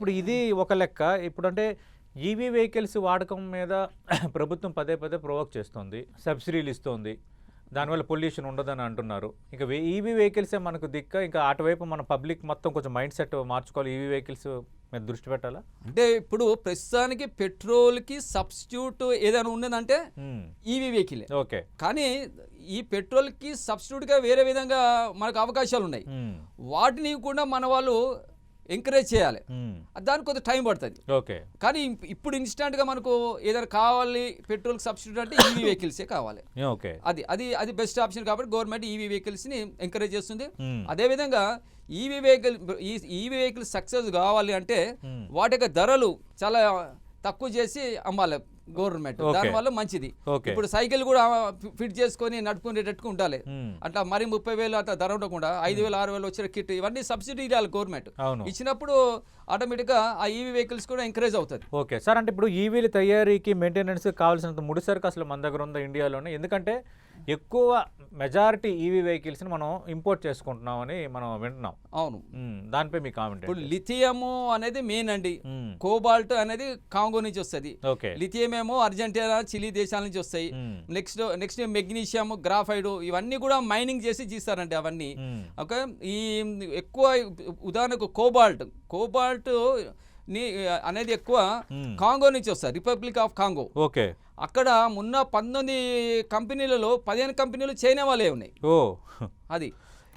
ఇప్పుడు ఇది ఒక లెక్క. ఇప్పుడంటే ఈవీ వెహికల్స్ వాడకం మీద ప్రభుత్వం పదే పదే ప్రొవోక్ చేస్తుంది, సబ్సిడీలు ఇస్తుంది, దానివల్ల పొల్యూషన్ ఉండదని అంటున్నారు. ఇంకా ఈవీ వెహికల్సే మనకు దిక్క. ఇంకా అటువైపు మన పబ్లిక్ మొత్తం కొంచెం మైండ్ సెట్ మార్చుకోవాలి, ఈవీ వెహికల్స్ మీద దృష్టి పెట్టాలా? అంటే ఇప్పుడు ప్రస్తుతానికి పెట్రోల్కి సబ్స్టిట్యూట్ ఏదైనా ఉన్నదంటే ఈవీ వెహికలే. ఓకే, కానీ ఈ పెట్రోల్కి సబ్స్టిట్యూట్గా వేరే విధంగా మనకు అవకాశాలు ఉన్నాయి. వాటిని కూడా మన వాళ్ళు ఎంకరేజ్ చేయాలి. దానికి కొంత టైం పడుతుంది. ఓకే, కానీ ఇప్పుడు ఇన్స్టెంట్గా మనకు ఏదైనా కావాలి పెట్రోల్ సబ్స్టిట్యూట్ అంటే ఈవీ వెహికల్సే కావాలి. ఓకే, అది బెస్ట్ ఆప్షన్. కాబట్టి గవర్నమెంట్ ఈవీ వెహికల్స్ని ఎంకరేజ్ చేస్తుంది. అదేవిధంగా ఈవీ వెహికల్ సక్సెస్ కావాలి అంటే వాటి యొక్క ధరలు చాలా తక్కువ చేసి అమ్మాలి గవర్నమెంట్. దానివల్ల మంచిది. ఇప్పుడు సైకిల్ కూడా ఫిట్ చేసుకొని నడుపుకునేటట్టుగా ఉండాలి. అట్లా మరి 30,000 అట్లా ధర ఉండకుండా 5,000 6,000 వచ్చిన కిట్ ఇవన్నీ సబ్సిడీ ఇవ్వాలి గవర్నమెంట్. ఇచ్చినప్పుడు ఆటోమేటిక్గా ఆ ఈవీ వెహికల్స్ కూడా ఎంకరేజ్ అవుతుంది. ఓకే సార్, అంటే ఇప్పుడు ఈవీల తయారీకి మెయింటెనెన్స్ కావాల్సినంత ముడిసరుకు అసలు మన దగ్గర ఉందా ఇండియాలోనే? ఎందుకంటే ఎక్కువ మెజారిటీ ఈవీ వెహికల్స్ని మనం ఇంపోర్ట్ చేసుకుంటున్నామని మనం వింటున్నాం. అవును, దానిపై మీ కామెంట్. ఇప్పుడు లిథియం అనేది మెయిన్ అండి. కోబాల్ట్ అనేది కాంగో నుంచి వస్తుంది. లిథియం ఏమో అర్జెంటీనా, చిలీ దేశాల నుంచి వస్తాయి. నెక్స్ట్ మెగ్నీషియం, గ్రాఫైడ్ ఇవన్నీ కూడా మైనింగ్ చేసి తీస్తారండి అవన్నీ. ఓకే, ఈ ఎక్కువ ఉదాహరణకు కోబాల్ట్ అనేది ఎక్కువ కాంగో నుంచి వస్తారు, రిపబ్లిక్ ఆఫ్ కాంగో. ఓకే, అక్కడ ఉన్న 19 కంపెనీలలో 15 కంపెనీలు చైనా వాళ్ళే ఉన్నాయి. అది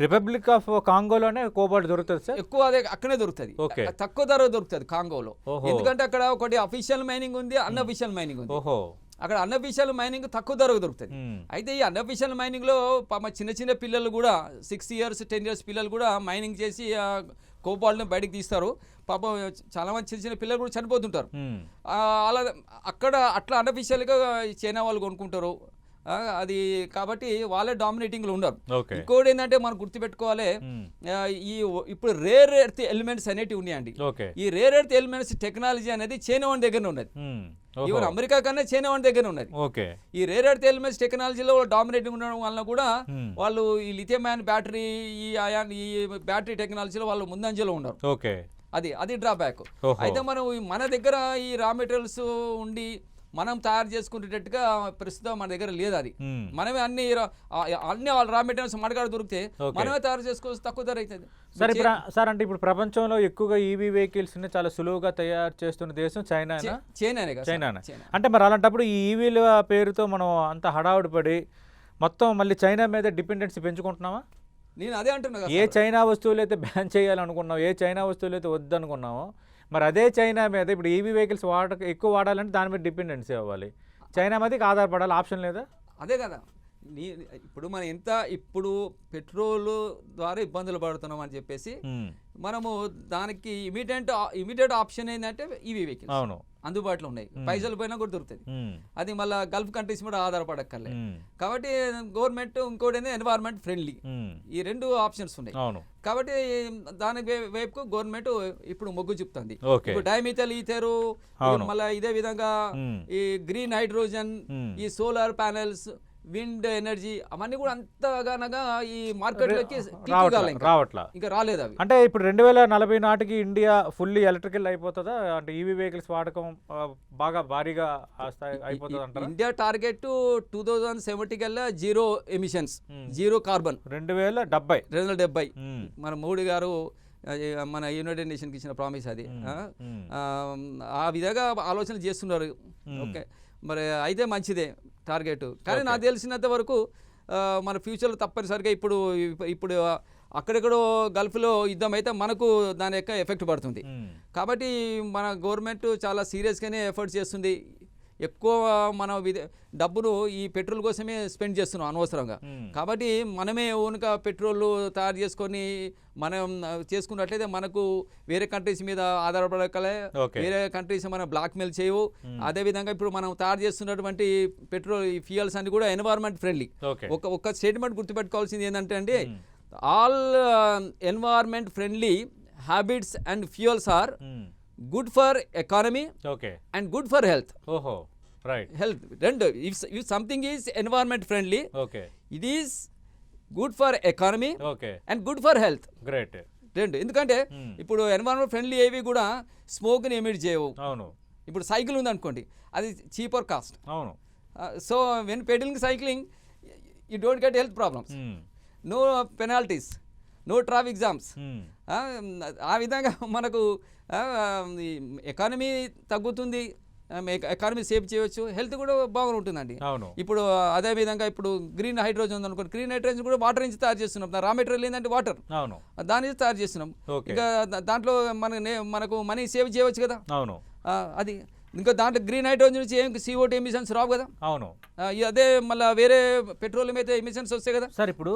రిపబ్లిక్ ఆఫ్ కాంగోలోనే కోబాల్ట్ దొరుకుతుంది సార్. ఎక్కువ అదే అక్కడే దొరుకుతుంది, తక్కువ ధర దొరుకుతుంది కాంగోలో. ఎందుకంటే అక్కడ ఒకటి అఫీషియల్ మైనింగ్ ఉంది, అన్అఫీషియల్ మైనింగ్ ఉంది. అక్కడ అన్అఫీషియల్ మైనింగ్ తక్కువ ధరకు దొరుకుతుంది. అయితే ఈ అన్అఫీషియల్ మైనింగ్ లో చిన్న పిల్లలు కూడా 6 years 10 years పిల్లలు కూడా మైనింగ్ చేసి కోబాల్ట్ని బయటకు తీస్తారు. పాపం చాలా మంది చిన్న పిల్లలు కూడా చనిపోతుంటారు. అలా అట్లా అన్అఫీషియల్గా చైనా వాళ్ళు కొనుక్కుంటారు. అది కాబట్టి వాళ్ళే డామినేటింగ్లో ఉండరు. ఇంకోటి ఏంటంటే మనం గుర్తుపెట్టుకోవాలి, ఇప్పుడు రేర్ ఎర్త్ ఎలిమెంట్స్ అనేటివి ఉన్నాయండి. ఈ రేర్ ఎర్త్ ఎలిమెంట్స్ టెక్నాలజీ అనేది చైనా వాడి దగ్గర ఉన్నది. ఈవెన్ అమెరికా కన్నా చైనా వాడి దగ్గర ఉన్నది. ఈ రేర్ ఎర్త్ ఎలిమెంట్స్ టెక్నాలజీలో డామినేటింగ్ ఉండడం వలన కూడా వాళ్ళు ఈ లిథియం అయాన్ బ్యాటరీ, ఈ బ్యాటరీ టెక్నాలజీలో వాళ్ళు ముందంజలో ఉన్నారు. అది డ్రాబ్యాక్. అయితే మనం మన దగ్గర ఈ రా మెటీరియల్స్ ఉండి మనం తయారు చేసుకునేటట్టుగా ప్రస్తుతం మన దగ్గర లేదు. అది మనమే అన్ని రా మెటీరియల్స్ మనకాడ దొరికితే మనమే తయారు చేసుకోవచ్చు, తక్కువ ధర అవుతుంది. సార్, అంటే ఇప్పుడు ప్రపంచంలో ఎక్కువగా ఈవీ వెహికల్స్ ని చాలా సులువుగా తయారు చేస్తున్న దేశం చైనా. అంటే మరి అలాంటప్పుడు ఈ ఈవీల పేరుతో మనం అంత హడావుడి పడి మొత్తం మళ్ళీ చైనా మీద డిపెండెన్సీ పెంచుకుంటున్నామా? నేను అదే అంటున్నా. ఏ చైనా వస్తువులు అయితే బ్యాన్ చేయాలనుకున్నావు, ఏ చైనా వస్తువులు అయితే వద్దనుకున్నామో, మరి అదే చైనా మీద ఇప్పుడు ఈవీ వెహికల్స్ ఎక్కువ వాడాలంటే దాని మీద డిపెండెన్సీ అవ్వాలి. చైనా మీదకి ఆధారపడాలి, ఆప్షన్ లేదా? అదే కదా. ఇప్పుడు మనం ఇప్పుడు పెట్రోల్ ద్వారా ఇబ్బందులు పడుతున్నాం అని చెప్పేసి మనము దానికి ఇమీడియట్ ఆప్షన్ ఏంటంటే ఈవీ వెహికల్స్. అవును, అందుబాటులో ఉన్నాయి, పైసలు పోయినా కూడా దొరుకుతుంది. అది మళ్ళీ గల్ఫ్ కంట్రీస్ కూడా ఆధారపడక్కర్లే. కాబట్టి గవర్నమెంట్ ఇంకోటి ఎన్వైరన్మెంట్ ఫ్రెండ్లీ, ఈ 2 ఆప్షన్స్ ఉన్నాయి. కాబట్టి దాని వైపుకు గవర్నమెంట్ ఇప్పుడు మొగ్గు చూపుతుంది. ఇప్పుడు డైమిథైల్ ఈథర్, మళ్ళీ ఇదే విధంగా ఈ గ్రీన్ హైడ్రోజన్, ఈ సోలార్ ప్యానెల్స్, విండ్ ఎనర్జీ అవన్నీ కూడా అంతగానగా ఈ మార్కెట్లోకి రావట్లా, ఇంకా రాలేదు అవి. అంటే ఇప్పుడు 2040 నాటికి ఇండియా ఫుల్లీ ఎలక్ట్రికల్ అయిపోతుందా? అంటే ఈవీ వెహికల్స్ వాడకం బాగా భారీగా అయిపోతుంది అంటారా? ఇండియా టార్గెట్ 2070 కల్లా 0 ఎమిషన్స్, 0 కార్బన్ 2070. మన మోడీ గారు మన యునైటెడ్ నేషన్కి ఇచ్చిన ప్రామిస్ అది. ఆ విధంగా ఆలోచన చేస్తున్నారు. ఓకే, మరి అయితే మంచిదే టార్గెట్. కానీ నాకు తెలిసినంత వరకు మన ఫ్యూచర్లో తప్పనిసరిగా ఇప్పుడు అక్కడెక్కడో గల్ఫ్లో యుద్ధం అయితే మనకు దాని యొక్క ఎఫెక్ట్ పడుతుంది. కాబట్టి మన గవర్నమెంట్ చాలా సీరియస్గానే ఎఫర్ట్స్ చేస్తుంది. ఎక్కువ మన డబ్బును ఈ పెట్రోల్ కోసమే స్పెండ్ చేస్తున్నాం అనవసరంగా. కాబట్టి మనమే ఓన్గా పెట్రోల్ తయారు చేసుకొని మనం చేసుకున్నట్లయితే మనకు వేరే కంట్రీస్ మీద ఆధారపడకలే, వేరే కంట్రీస్ మనం బ్లాక్ మెయిల్ చేయవు. అదేవిధంగా ఇప్పుడు మనం తయారు చేస్తున్నటువంటి పెట్రోల్ ఈ ఫ్యూయల్స్ అన్ని కూడా ఎన్వైరన్మెంట్ ఫ్రెండ్లీ. ఒక స్టేట్మెంట్ గుర్తుపెట్టుకోవాల్సింది ఏంటంటే అండి, all environment friendly habits and fuels are good for economy and good for health. Health. If something is environment friendly, it is good for economy and good for health. Great. రెండు, ఎందుకంటే ఇప్పుడు environment friendly ఏవి కూడా స్మోక్ని emit చేయవు. అవును. ఇప్పుడు cycle ఉంది అనుకోండి, అది చీపర్ కాస్ట్. అవును. So when pedalling cycling you don't get health problems, no penalties, no traffic jams. ఆ విధంగా మనకు ఎకానమీ తగ్గుతుంది, ఎకానమీ సేవ్ చేయవచ్చు, హెల్త్ కూడా బాగా ఉంటుందండి. అవును. ఇప్పుడు అదే విధంగా ఇప్పుడు గ్రీన్ హైడ్రోజన్ ఉంది అనుకోండి, గ్రీన్ హైడ్రోజన్ కూడా వాటర్ నుంచి తయారు చేస్తున్నాం. రా మెటీరియల్ ఏంటంటే వాటర్, అవును, దాని నుంచి తయారు చేస్తున్నాం. ఓకే. ఇంకా దాంట్లో మనకు మనీ సేవ్ చేయవచ్చు కదా. అవును. అది ఇంకా దాంట్లో గ్రీన్ హైడ్రోజన్ నుంచి ఏం CO2 ఎమిషన్స్ రావు కదా. అవును. అదే మళ్ళీ వేరే పెట్రోలియం అయితే ఎమిషన్స్ వస్తాయి కదా. సార్ ఇప్పుడు